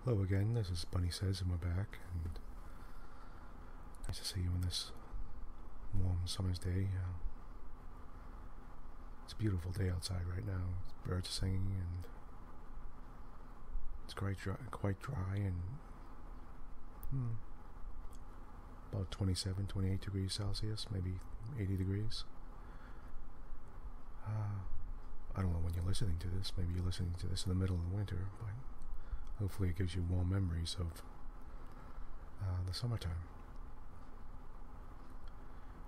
Hello again, this is Bunny Says, and we're back, and nice to see you on this warm summer's day. It's a beautiful day outside right now. Birds are singing, and it's quite dry, and about 27, 28 degrees Celsius, maybe 80 degrees. I don't know when you're listening to this. Maybe you're listening to this in the middle of the winter, but hopefully it gives you warm memories of the summertime.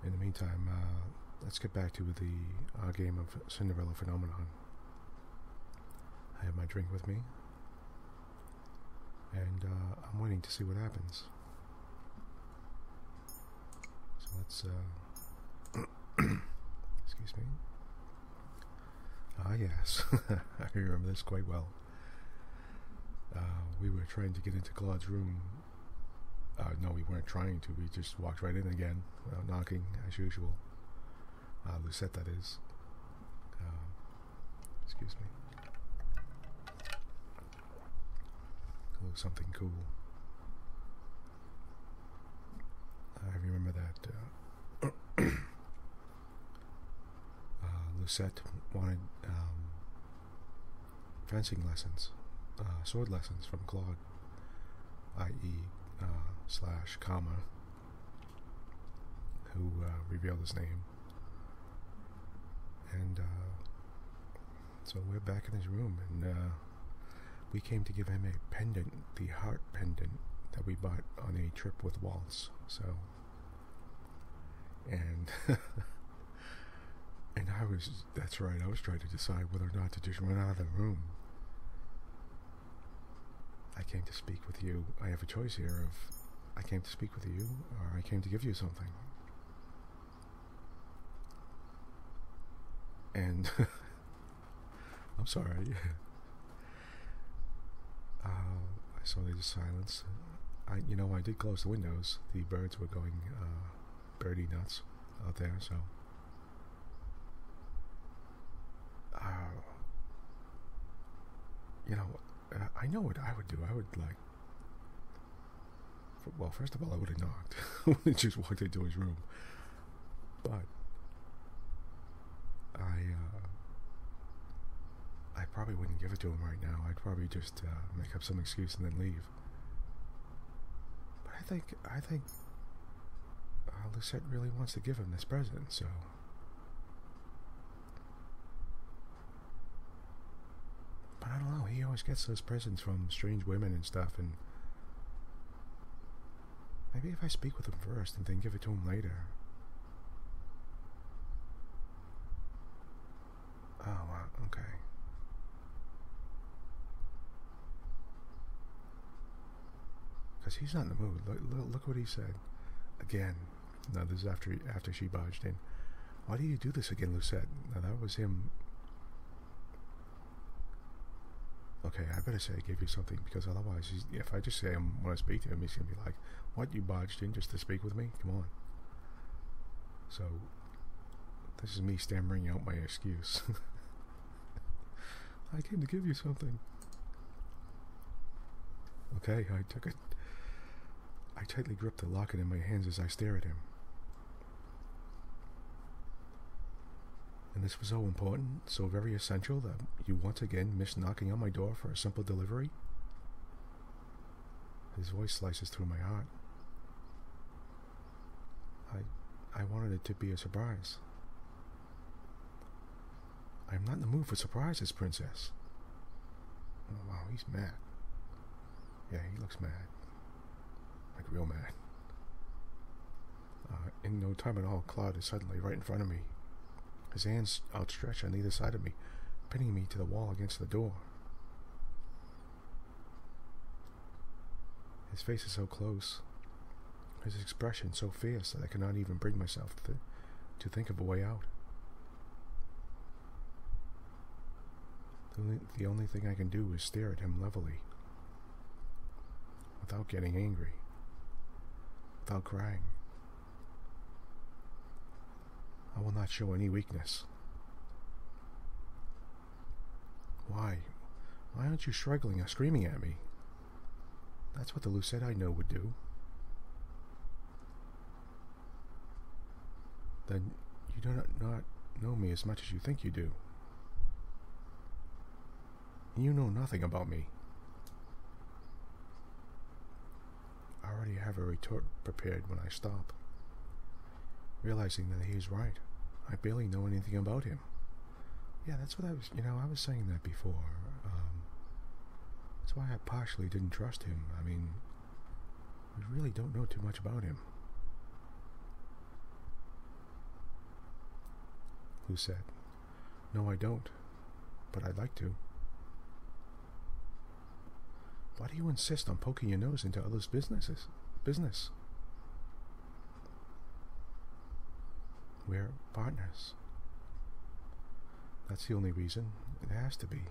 In the meantime, let's get back to the game of Cinderella Phenomenon. I have my drink with me, and I'm waiting to see what happens. So let's, excuse me. Yes, I remember this quite well. We were trying to get into Claude's room. No, we weren't trying to. We just walked right in again without knocking, as usual. Lucette, that is. Excuse me. Oh, something cool. I remember that Lucette wanted fencing lessons, sword lessons from Claude, i.e. / Karma, who revealed his name. And so we're back in his room, and we came to give him a pendant, the heart pendant that we bought on a trip with Waltz. So, and and that's right, I was trying to decide whether or not to just run out of the room. I came to speak with you. I have a choice here of I came to speak with you, or I came to give you something. And I'm sorry. I saw there's silence. I did close the windows. The birds were going birdie nuts out there, so I know what I would do. I would well, first of all, I would have knocked. I would have just walked into his room. But I probably wouldn't give it to him right now. I'd probably just make up some excuse and then leave. But I think Lucette really wants to give him this present, so but I don't know, he always gets those presents from strange women and stuff, and maybe if I speak with him first and then give it to him later. Oh, wow, okay. Because he's not in the mood. Look what he said. Again. No, this is after she barged in. Why do you do this again, Lucette? Now, that was him. Okay, I better say I gave you something, because otherwise, if I just say I want to speak to him, he's going to be like, what, you barged in just to speak with me? Come on. So, this is me stammering out my excuse. I came to give you something. Okay, I took it. I tightly gripped the locket in my hands as I stared at him. And this was so important, so very essential, that you once again missed knocking on my door for a simple delivery? His voice slices through my heart. I wanted it to be a surprise. I am not in the mood for surprises, Princess. Oh, wow, he's mad. Yeah, he looks mad. Like real mad. In no time at all, Claude is suddenly right in front of me. His hands outstretched on either side of me, pinning me to the wall against the door. His face is so close, his expression so fierce, that I cannot even bring myself to think of a way out. The only thing I can do is stare at him levelly, without getting angry, without crying. I will not show any weakness. Why? Why aren't you struggling or screaming at me? That's what the Lucette I know would do. Then you do not know me as much as you think you do. And you know nothing about me. I already have a retort prepared when I stop, realizing that he is right. I barely know anything about him. Yeah, that's what I was saying that before. That's why I partially didn't trust him. I mean, we really don't know too much about him. Lucette: no, I don't, but I'd like to. Why do you insist on poking your nose into others' business? We're partners. That's the only reason. It has to be.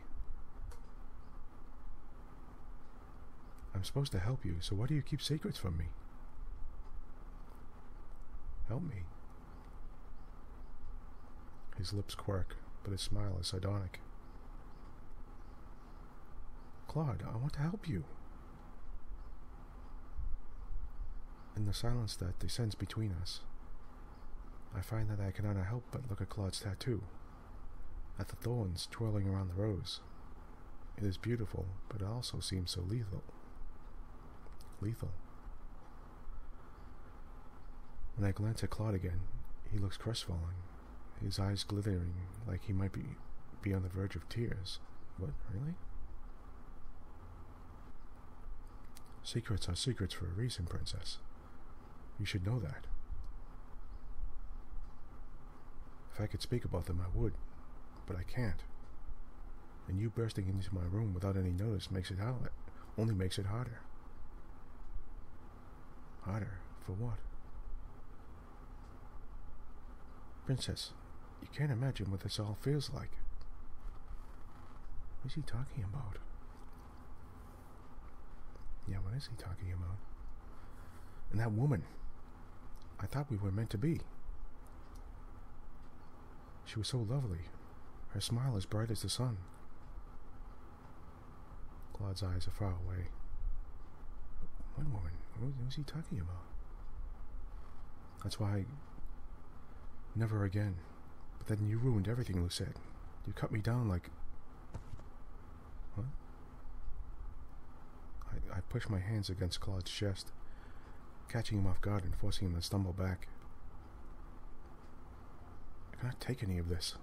I'm supposed to help you, so why do you keep secrets from me? Help me. His lips quirk, but his smile is sardonic. Claude, I want to help you. In the silence that descends between us, I find that I cannot help but look at Claude's tattoo, at the thorns twirling around the rose. It is beautiful, but it also seems so lethal. When I glance at Claude again, he looks crestfallen, his eyes glittering like he might be on the verge of tears. What, really? Secrets are secrets for a reason, Princess. You should know that. If I could speak about them, I would, but I can't. And you bursting into my room without any notice only makes it harder. Harder? For what? Princess, you can't imagine what this all feels like. What is he talking about? Yeah, what is he talking about? And that woman. I thought we were meant to be. She was so lovely. Her smile as bright as the sun. Claude's eyes are far away. What woman? What was he talking about? That's why... Never again. But then you ruined everything, Lucette. You cut me down like... What? I pushed my hands against Claude's chest, catching him off guard and forcing him to stumble back. I cannot take any of this.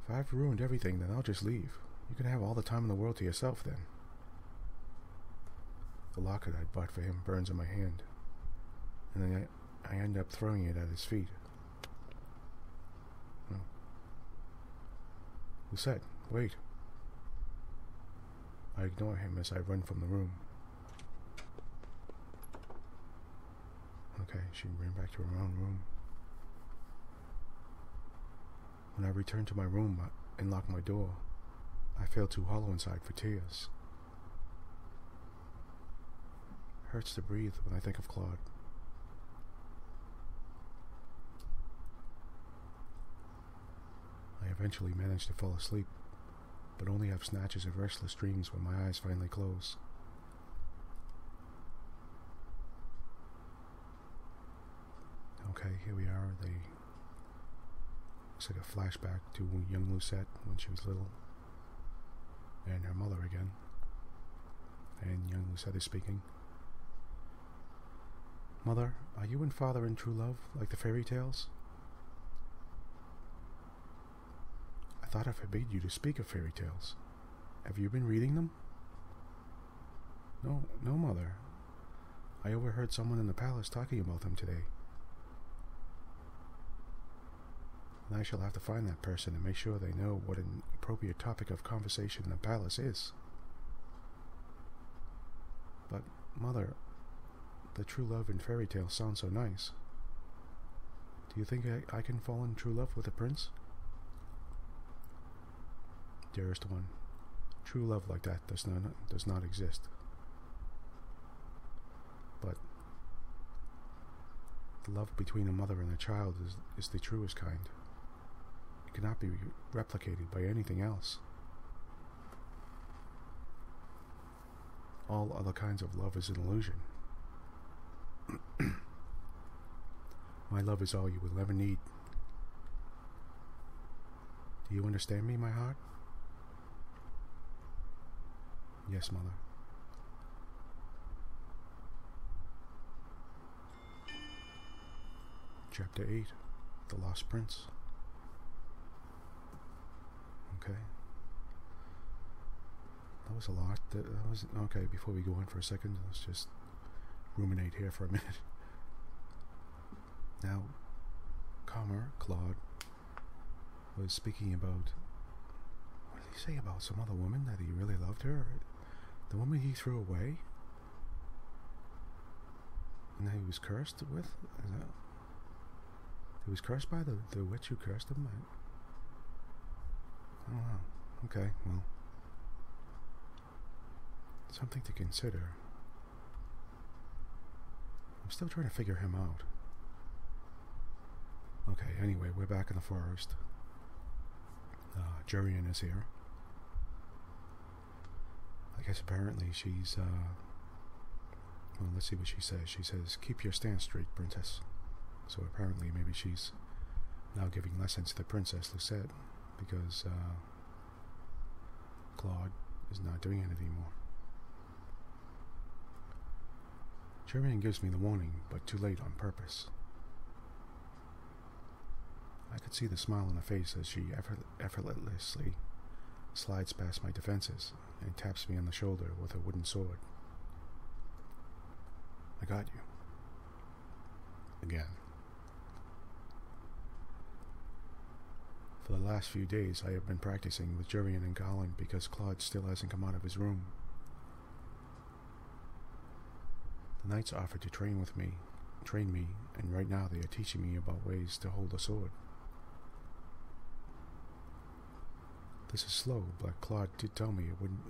If I've ruined everything, then I'll just leave. You can have all the time in the world to yourself, then. The locket I'd bought for him burns in my hand, and then I end up throwing it at his feet. No. Lucette, wait. I ignore him as I run from the room. Okay, she ran back to her own room. When I return to my room and lock my door, I feel too hollow inside for tears. It hurts to breathe when I think of Claude. I eventually manage to fall asleep, but only have snatches of restless dreams when my eyes finally close. Okay, here we are. Looks like a flashback to young Lucette when she was little, and her mother again. And young Lucette is speaking. Mother, are you and Father in true love, like the fairy tales? I thought I forbade you to speak of fairy tales. Have you been reading them? No, Mother. I overheard someone in the palace talking about them today. And I shall have to find that person and make sure they know what an appropriate topic of conversation in the palace is. But, Mother, the true love in fairy tales sounds so nice. Do you think I can fall in true love with a prince? Dearest one, true love like that does not exist. But the love between a mother and a child is the truest kind. It cannot be replicated by anything else. all other kinds of love is an illusion. My love is all you will ever need. Do you understand me, my heart? Yes, mother. Chapter 8, The Lost Prince. Okay. That was a lot. That was okay. Before we go on for a second, let's just ruminate here for a minute. Now, Claude was speaking about, what did he say about some other woman that he really loved her? The woman he threw away? And that he was cursed with? He was cursed by the witch who cursed him? I don't know. Okay, well, something to consider. I'm still trying to figure him out. Okay, anyway, we're back in the forest. Wherein is here. I guess apparently she's, well, let's see what she says. She says, "Keep your stand straight, princess." So apparently maybe she's now giving lessons to the princess, Lucette, because Claude is not doing it anymore. Wherein gives me the warning, but too late on purpose. I could see the smile on her face as she effortlessly slides past my defenses and taps me on the shoulder with a wooden sword. I got you. Again. For the last few days I have been practicing with Wherein and Colin because Claude still hasn't come out of his room. The knights offered to train me, and right now they are teaching me about ways to hold a sword. This is slow, but Claude did tell me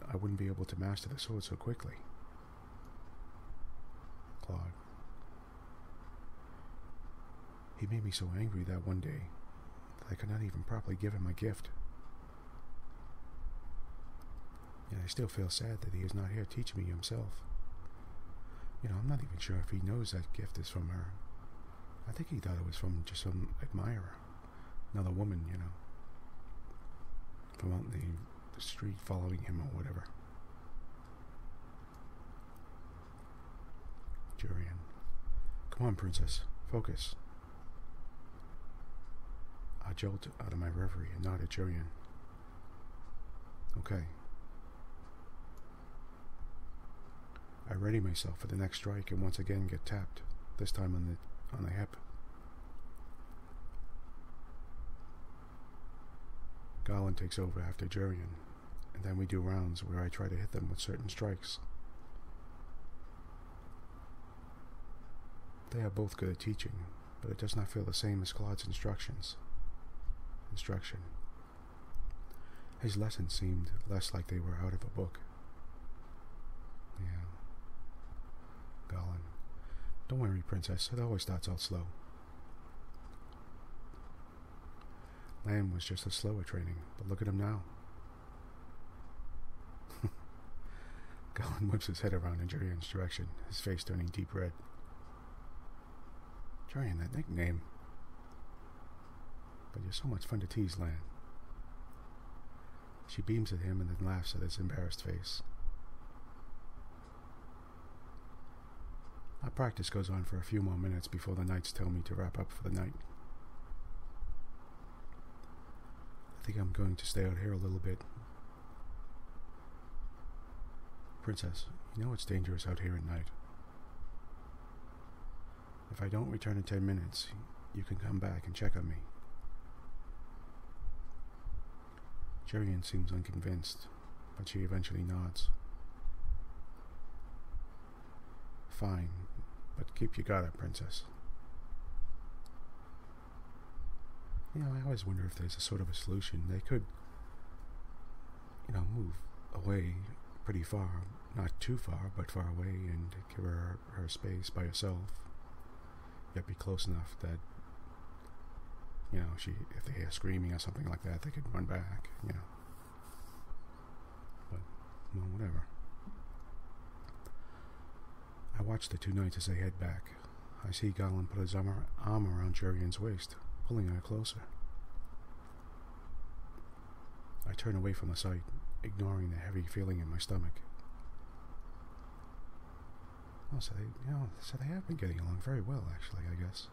I wouldn't be able to master the sword so quickly. Claude. He made me so angry that one day that I could not even properly give him my gift. Yet I still feel sad that he is not here teaching me himself. You know, I'm not even sure if he knows that gift is from her. I think he thought it was from just some admirer. Another woman, you know. From out in the street following him or whatever. Wherein. Come on, princess. Focus. I jolt out of my reverie and nod at Wherein. Okay. I ready myself for the next strike and once again get tapped, this time on the hip. Colin takes over after Wherein, and then we do rounds where I try to hit them with certain strikes. They are both good at teaching, but it does not feel the same as Claude's instruction. His lessons seemed less like they were out of a book. Yeah. Colin. Don't worry, princess. It always starts out slow. Lamb was just a slower training, but look at him now. Colin whips his head around in Wherin's direction, his face turning deep red. Wherein, that nickname. But you're so much fun to tease, Lamb. She beams at him and then laughs at his embarrassed face. Our practice goes on for a few more minutes before the knights tell me to wrap up for the night. I think I'm going to stay out here a little bit. Princess, you know it's dangerous out here at night. If I don't return in 10 minutes, you can come back and check on me. Wherein seems unconvinced, but she eventually nods. Fine, but keep your guard up, princess. You know, I always wonder if there's a sort of a solution. They could, you know, move away pretty far, not too far, but far away, and give her space by herself. Yet be close enough that, you know, if they hear screaming or something like that, they could run back, you know. But, well, whatever. watch the two knights as they head back. I see Gollum put his arm around Jurian's waist, pulling her closer. I turn away from the sight, ignoring the heavy feeling in my stomach. Oh, so they have been getting along very well, actually, I guess.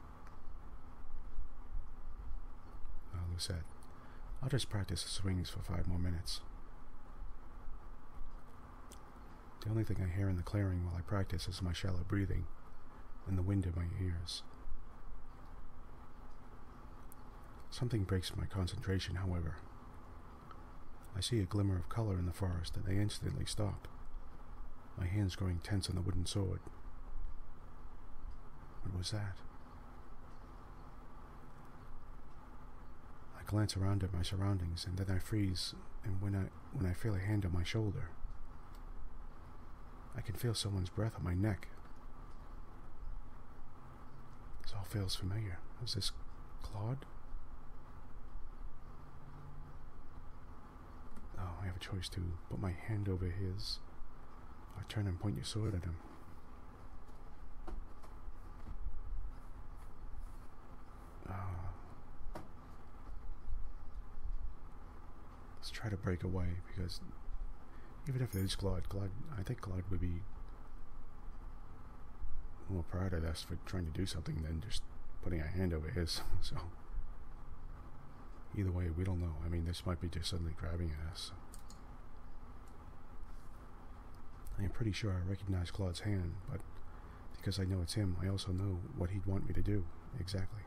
Lucette, I'll just practice the swings for 5 more minutes. The only thing I hear in the clearing while I practice is my shallow breathing and the wind in my ears. Something breaks my concentration, however. I see a glimmer of color in the forest and I instantly stop, my hands growing tense on the wooden sword. What was that? I glance around at my surroundings and then I freeze, and when I feel a hand on my shoulder, I can feel someone's breath on my neck. This all feels familiar. Is this Claude? Oh, I have a choice to put my hand over his, or turn and point your sword at him. Let's try to break away, because even if it is Claude, I think Claude would be more proud of us for trying to do something than just putting a hand over his. So either way, we don't know. I mean, this might be just suddenly grabbing at us. I am pretty sure I recognize Claude's hand, but because I know it's him, I also know what he'd want me to do, exactly.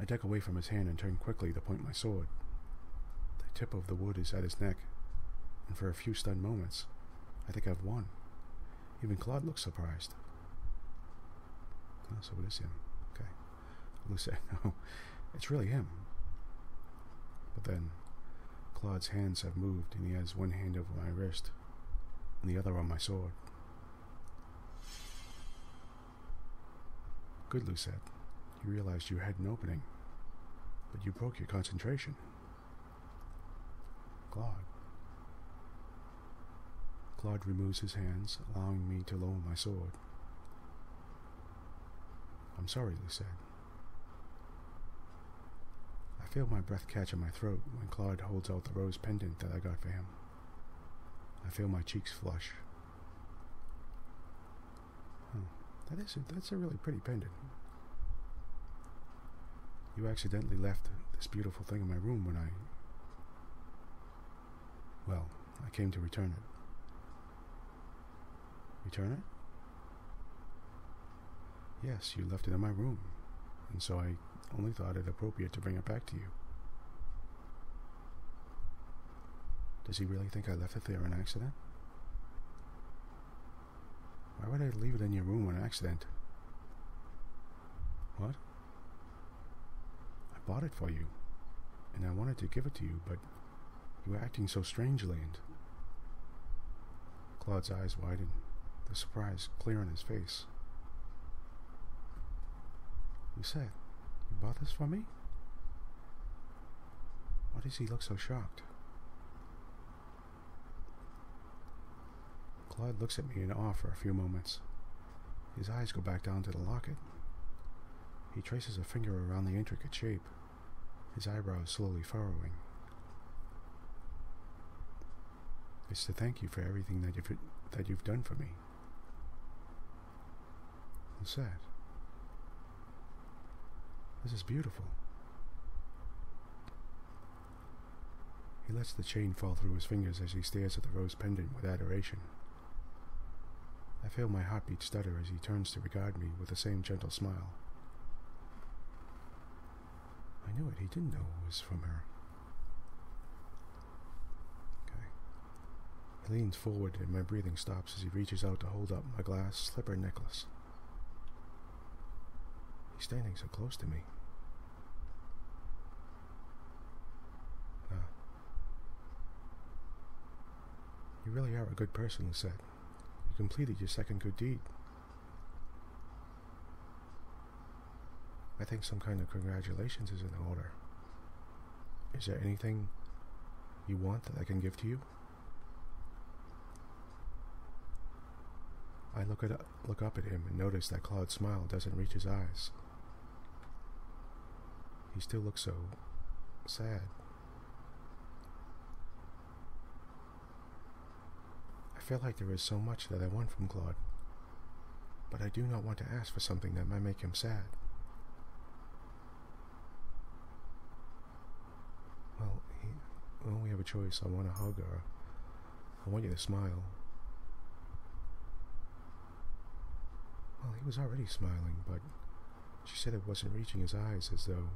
I duck away from his hand and turn quickly to point my sword. The tip of the wood is at his neck, and for a few stunned moments, I think I've won. Even Claude looks surprised. Oh, so it is him. Okay. Lucette, no, it's really him. But then, Claude's hands have moved, and he has one hand over my wrist, and the other on my sword. Good, Lucette. You realized you had an opening, but you broke your concentration. Claude removes his hands, allowing me to lower my sword. I'm sorry, Lucette. I feel my breath catch in my throat when Claude holds out the rose pendant that I got for him. I feel my cheeks flush. Oh, that's a really pretty pendant. You accidentally left this beautiful thing in my room when I came to return it. Return it? Yes, you left it in my room, and so I only thought it appropriate to bring it back to you. Does he really think I left it there on accident? Why would I leave it in your room on accident? What? I bought it for you, and I wanted to give it to you, but you were acting so strangely, and Claude's eyes widen, the surprise clear on his face. Lucette, you bought this for me? Why does he look so shocked? Claude looks at me in awe for a few moments. His eyes go back down to the locket. He traces a finger around the intricate shape, his eyebrows slowly furrowing. It's to thank you for everything that you've done for me. Lucette, this is beautiful. He lets the chain fall through his fingers as he stares at the rose pendant with adoration. I feel my heartbeat stutter as he turns to regard me with the same gentle smile. I knew it. He didn't know it was from her. He leans forward and my breathing stops as he reaches out to hold up my glass slipper necklace. He's standing so close to me. You really are a good person, Lucette. You completed your second good deed. I think some kind of congratulations is in order. Is there anything you want that I can give to you? I look up at him and notice that Claude's smile doesn't reach his eyes. He still looks so sad. I feel like there is so much that I want from Claude, but I do not want to ask for something that might make him sad. Well, when we have a choice, I want a hug or I want you to smile. Well, he was already smiling, but she said it wasn't reaching his eyes, as though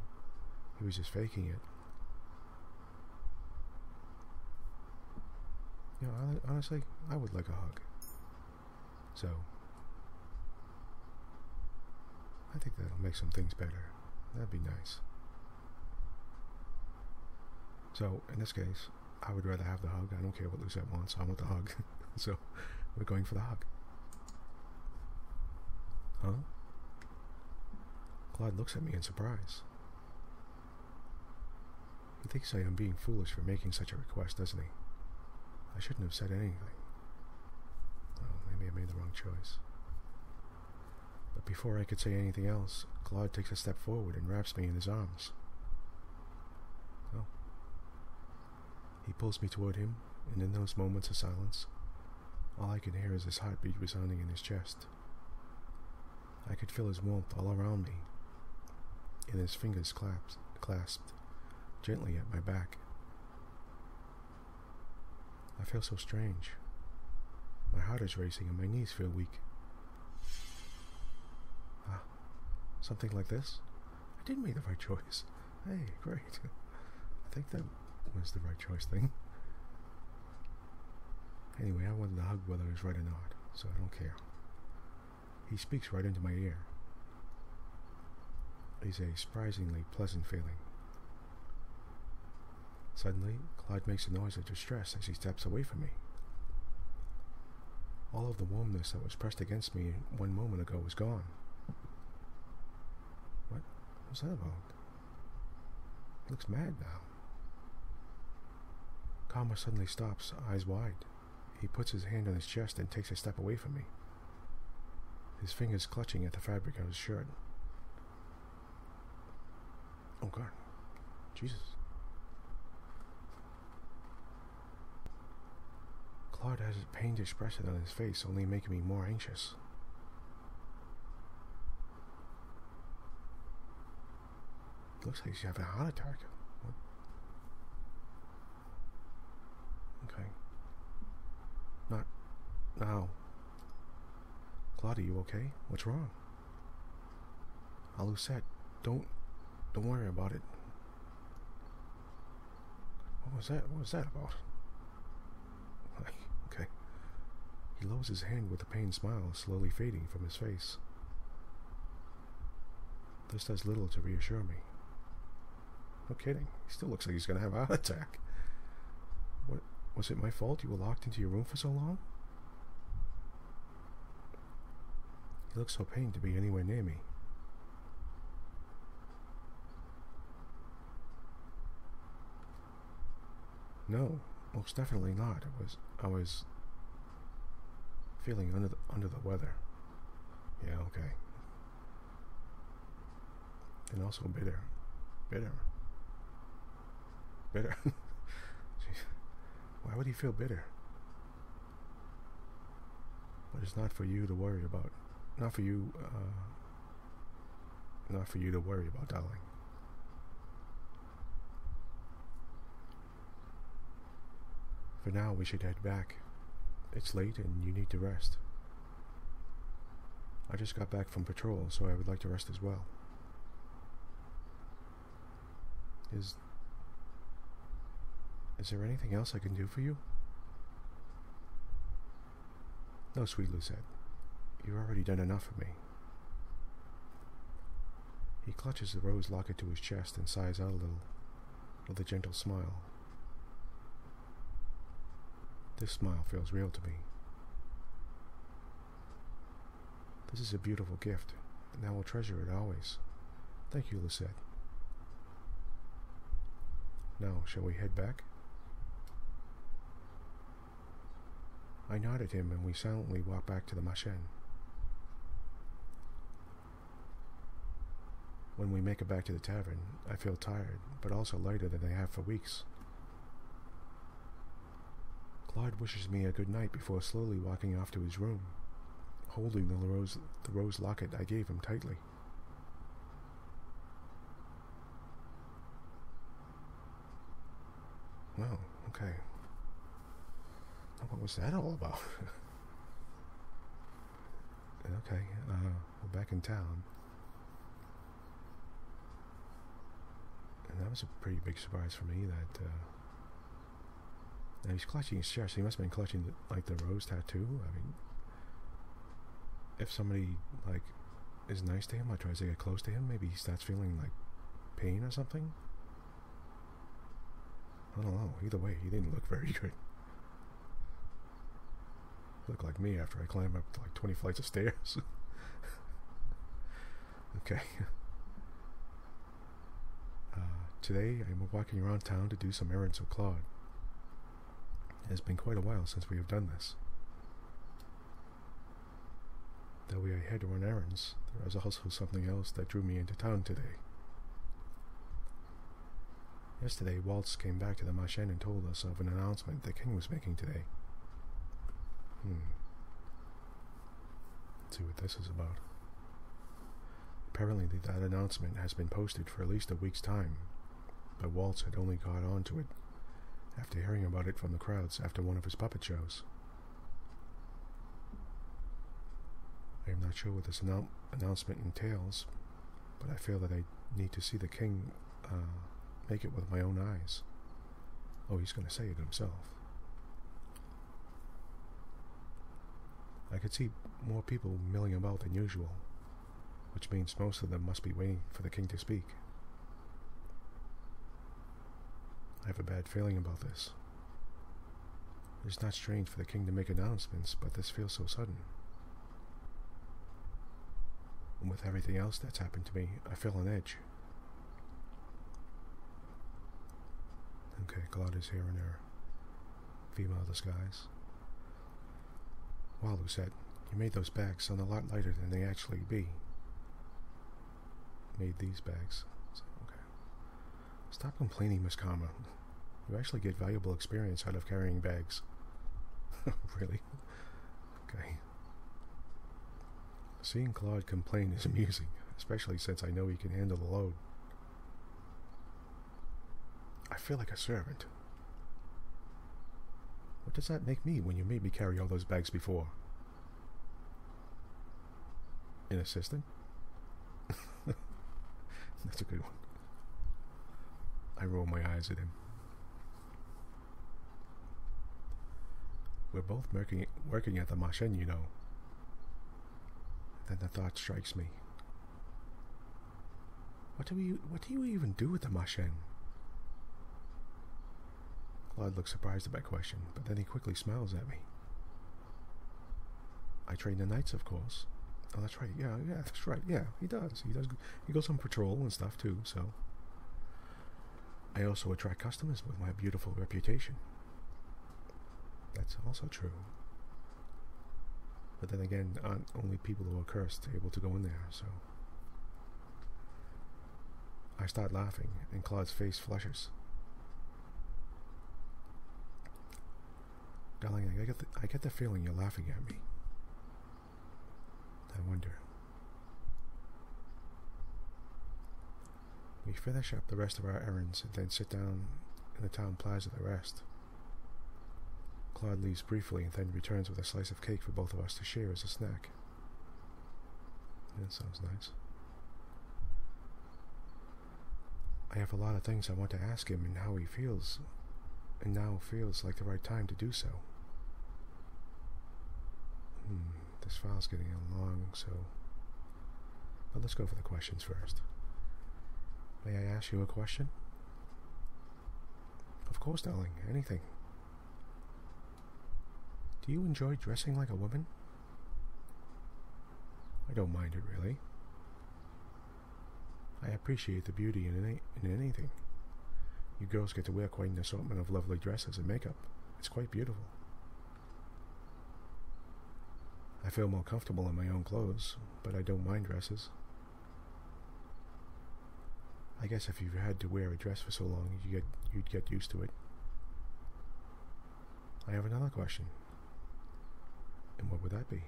he was just faking it. You know, honestly, I would like a hug. So, I think that'll make some things better. That'd be nice. So, in this case, I would rather have the hug. I don't care what Lucette wants. I want the hug. So, we're going for the hug. Huh? Claude looks at me in surprise. He thinks I am being foolish for making such a request, doesn't he? I shouldn't have said anything. Well, maybe I made the wrong choice. But before I could say anything else, Claude takes a step forward and wraps me in his arms. Oh. He pulls me toward him, and in those moments of silence, all I can hear is his heartbeat resounding in his chest. I could feel his warmth all around me, and his fingers clasped gently at my back. I feel so strange. My heart is racing and my knees feel weak. Something like this? I did make the right choice. Hey, great. I think that was the right choice thing. Anyway, I wanted to hug whether it was right or not, so I don't care. He speaks right into my ear. It's a surprisingly pleasant feeling. Suddenly, Claude makes a noise of distress as he steps away from me. All of the warmness that was pressed against me 1 moment ago is gone. What was that about? He looks mad now. Karma suddenly stops, eyes wide. He puts his hand on his chest and takes a step away from me, his fingers clutching at the fabric of his shirt. Oh God, Jesus. Claude has a pained expression on his face, only making me more anxious. Looks like he's having a heart attack. What? Okay. Not now. Claude, are you okay? What's wrong? Lucette, don't worry about it. What was that? What was that about? Okay. He lowers his hand with a pained smile slowly fading from his face. This does little to reassure me. No kidding. He still looks like he's going to have a heart attack. What? Was it my fault you were locked into your room for so long? He looks so pained to be anywhere near me. No, most definitely not. I was feeling under the weather. Yeah, okay. And also bitter. Jeez. Why would he feel bitter? But it's not for you to worry about. Not for you to worry about, darling. For now, we should head back. It's late and you need to rest. I just got back from patrol, so I would like to rest as well. Is there anything else I can do for you? No, sweet Lucette. You've already done enough for me. He clutches the rose locket to his chest and sighs out a little, with a gentle smile. This smile feels real to me. This is a beautiful gift, and I will treasure it always. Thank you, Lucette. Now, shall we head back? I nod at him and we silently walk back to the machine. When we make it back to the tavern, I feel tired, but also lighter than I have for weeks. Claude wishes me a good night before slowly walking off to his room, holding the rose locket I gave him tightly. Well, okay. What was that all about? Okay, we're back in town. And that was a pretty big surprise for me that, now he's clutching his chest. He must have been clutching, the rose tattoo. I mean, if somebody, is nice to him or tries to get close to him, maybe he starts feeling, pain or something. I don't know. Either way, he didn't look very good. Looked like me after I climbed up 20 flights of stairs. Okay. Today, I'm walking around town to do some errands with Claude. It has been quite a while since we have done this. Though we are here to run errands, there is also something else that drew me into town today. Yesterday, Waltz came back to the machine and told us of an announcement the king was making today. Let's see what this is about. Apparently, that announcement has been posted for at least a week's time, but Waltz had only got on to it after hearing about it from the crowds after one of his puppet shows. I am not sure what this announcement entails, but I feel that I need to see the king make it with my own eyes. Oh, he's going to say it himself. I could see more people milling about than usual, which means most of them must be waiting for the king to speak. I have a bad feeling about this. It's not strange for the king to make announcements, but this feels so sudden. And with everything else that's happened to me, I feel on edge. Okay, Claude is here in her female disguise. Wow, Lucette, you made those bags sound a lot lighter than they actually be. Made these bags. So, okay. Stop complaining, Miss Karma. You actually get valuable experience out of carrying bags. Really? Okay. Seeing Claude complain is amusing, especially since I know he can handle the load. I feel like a servant. What does that make me when you made me carry all those bags before? An assistant? That's a good one. I roll my eyes at him. We're both working at the machine, you know. Then the thought strikes me. What do you even do with the machine? Claude looks surprised at my question, but then he quickly smiles at me. I train the knights, of course. Oh, that's right. Yeah, that's right. Yeah, he does. He goes on patrol and stuff too, so. I also attract customers with my beautiful reputation. That's also true. But then again, aren't only people who are cursed able to go in there, so. I start laughing, and Claude's face flushes. Darling, I get the feeling you're laughing at me. I wonder. We finish up the rest of our errands and then sit down in the town plaza to rest. Claude leaves briefly and then returns with a slice of cake for both of us to share as a snack. That sounds nice. I have a lot of things I want to ask him and how he feels, and now feels like the right time to do so. This file's getting long, so... But let's go for the questions first. May I ask you a question? Of course, darling. Anything. Do you enjoy dressing like a woman? I don't mind it, really. I appreciate the beauty in anything. You girls get to wear quite an assortment of lovely dresses and makeup. It's quite beautiful. feel more comfortable in my own clothes, but I don't mind dresses. I guess if you've had to wear a dress for so long, you'd get used to it. I have another question. And what would that be?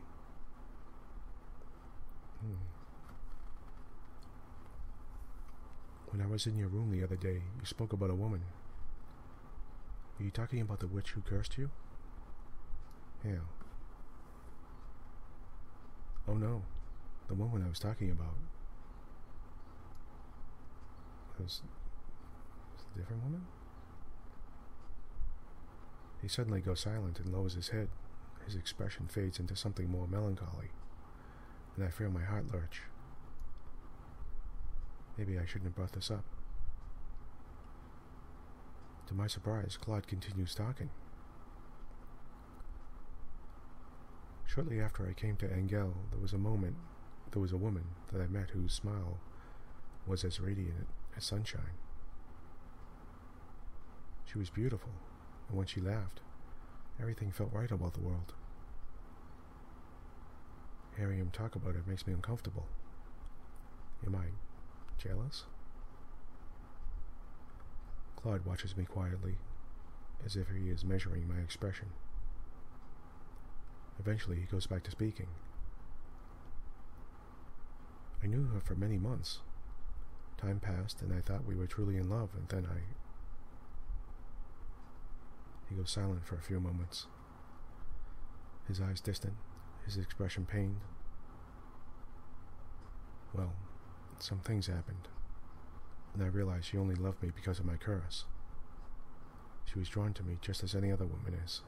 When I was in your room the other day, you spoke about a woman. Are you talking about the witch who cursed you? Yeah. Oh no, the woman I was talking about was a different woman? He suddenly goes silent and lowers his head. His expression fades into something more melancholy, and I feel my heart lurch. Maybe I shouldn't have brought this up. To my surprise, Claude continues talking. Shortly after I came to Engel, there was a woman that I met whose smile was as radiant as sunshine. She was beautiful, and when she laughed, everything felt right about the world. Hearing him talk about it makes me uncomfortable. Am I jealous? Claude watches me quietly, as if he is measuring my expression. Eventually, he goes back to speaking. I knew her for many months. Time passed, and I thought we were truly in love, and then He goes silent for a few moments. His eyes distant, his expression pained. Well, some things happened, and I realized she only loved me because of my curse. She was drawn to me just as any other woman is.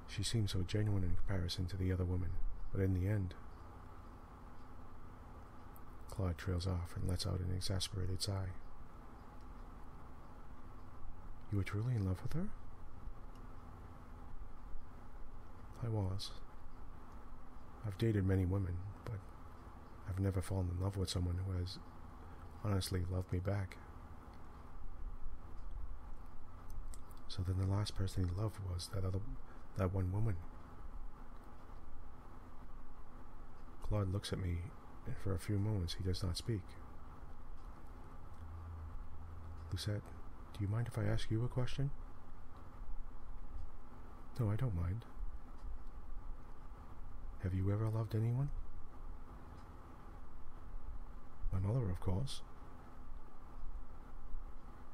She seemed so genuine in comparison to the other women, but in the end... Claude trails off and lets out an exasperated sigh. You were truly in love with her? I was. I've dated many women, but I've never fallen in love with someone who has honestly loved me back. So then the last person he loved was that one woman. Claude looks at me, and for a few moments he does not speak. Lucette, do you mind if I ask you a question? No, I don't mind. Have you ever loved anyone? My mother, of course.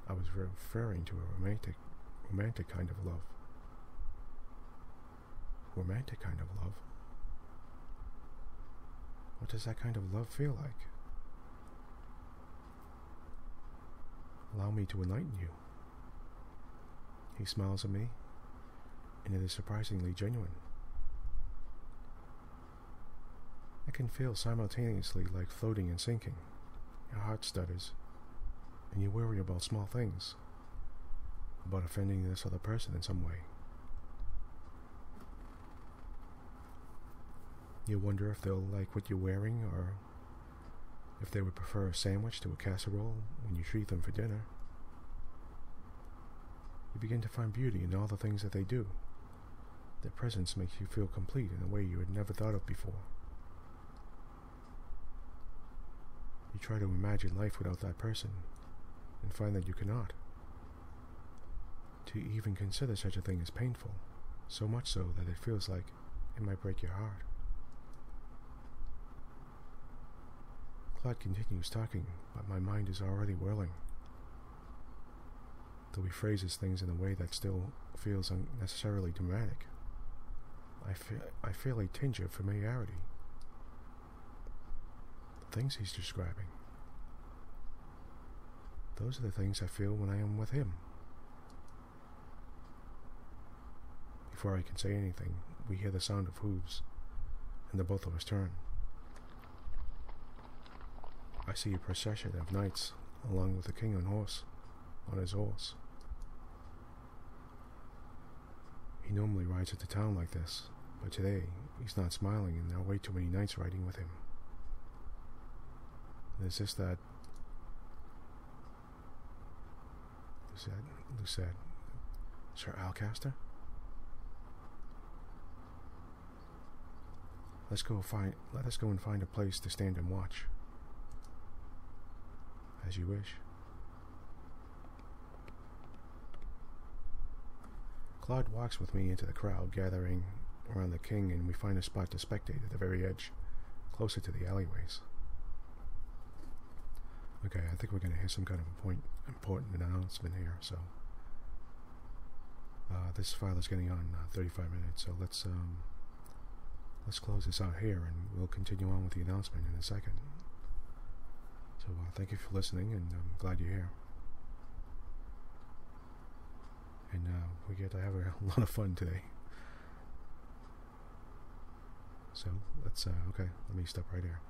I was referring to a romantic kind of love. Romantic kind of love? What does that kind of love feel like? Allow me to enlighten you. He smiles at me, and it is surprisingly genuine. I can feel simultaneously like floating and sinking. Your heart stutters, and you worry about small things, about offending this other person in some way. You wonder if they'll like what you're wearing, or if they would prefer a sandwich to a casserole when you treat them for dinner. You begin to find beauty in all the things that they do. Their presence makes you feel complete in a way you had never thought of before. You try to imagine life without that person, and find that you cannot. To even consider such a thing is painful, so much so that it feels like it might break your heart. Claude continues talking, but my mind is already whirling. Though he phrases things in a way that still feels unnecessarily dramatic, I feel a tinge of familiarity. The things he's describing, those are the things I feel when I am with him. Before I can say anything, we hear the sound of hooves, and the both of us turn. I see a procession of knights, along with the king on his horse. He normally rides into town like this, but today he's not smiling, and there are way too many knights riding with him. Is this that... Lucette? Sir Alcaster? Let us go and find a place to stand and watch. As you wish. Claude walks with me into the crowd gathering around the king, and we find a spot to spectate at the very edge, closer to the alleyways. Okay, I think we're going to hear some kind of important announcement here, so this file is getting on 35 minutes, so let's close this out here, and we'll continue on with the announcement in a second. So thank you for listening, and I'm glad you're here. And we get to have a lot of fun today. So let's, okay, let me stop right here.